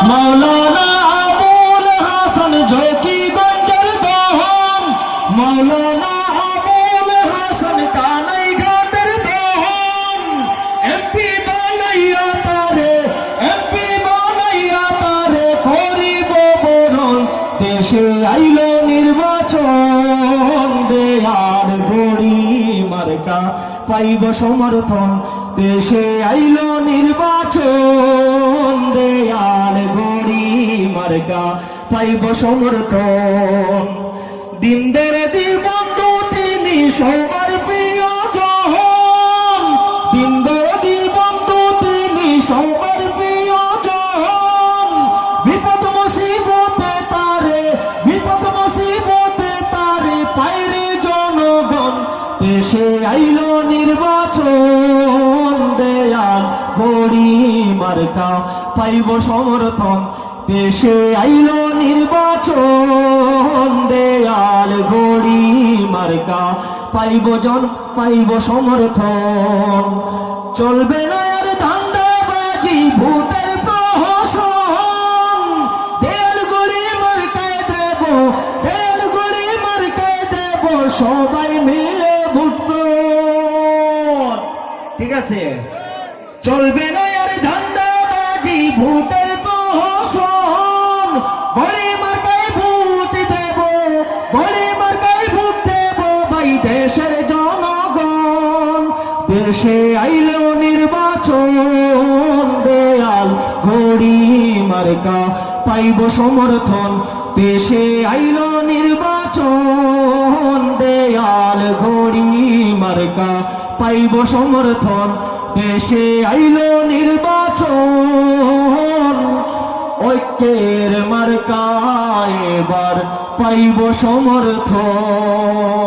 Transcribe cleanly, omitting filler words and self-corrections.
মাওলানা আবুল হাসান ঝকিগঞ্জের দহন, মাওলানা আবুল হাসান কানাই ঘাটের দহন। এমপি বানাইয়া তারে, এমপি বানাইয়া তারে করিব বরণ। দেশে আইল নির্বাচন, দেয়ার গড়ি মার্কা পাইব সমর্থন। দেশে আইল নির্বাচন, দেয়াল গড়ি মার্কা পাইব সমর্থন। দিন দেরে দিন বন্ধু তিনি সবার প্রিয়জন, দিন দেরে দিন বন্ধু তিনি সবার প্রিয়জন। বিপদ মুসিবতে তারে, বিপদ মুসিবতে তারে পাইরে জনগণ। দেশে আইল নির্বাচন, দেয়াল গড়ি মার্কা পাইব সমর্থন। দেশে আইল নির্বাচন, দেয়াল গড়ি মার্কা পাইব পাইব সমর্থন। চলবে না আর ধান্দাবাজি ভোটের প্রহসন, দেয়াল গড়ি মার্কায় দেব, দেয়াল গড়ি মার্কায় দেব সবাই মিলে ভোট। ঠিক আছে, চলবে না আর ধান্দাবাজি ভোটের প্রহসন। গড়ি মার্কায় ভোট দেব, গড়ি মার্কায় ভোট দেব ভাই দেশের জনগণ। দেশে আইল নির্বাচন, দেয়াল গড়ি মার্কা পাইব সমর্থন। দেশে আইল নির্বাচন, দেয়াল গড়ি মার্কা পাইব সমর্থন। দেশে আইল নির্বাচন, ঐক্যের মার্কা এবার পাইব সমর্থন।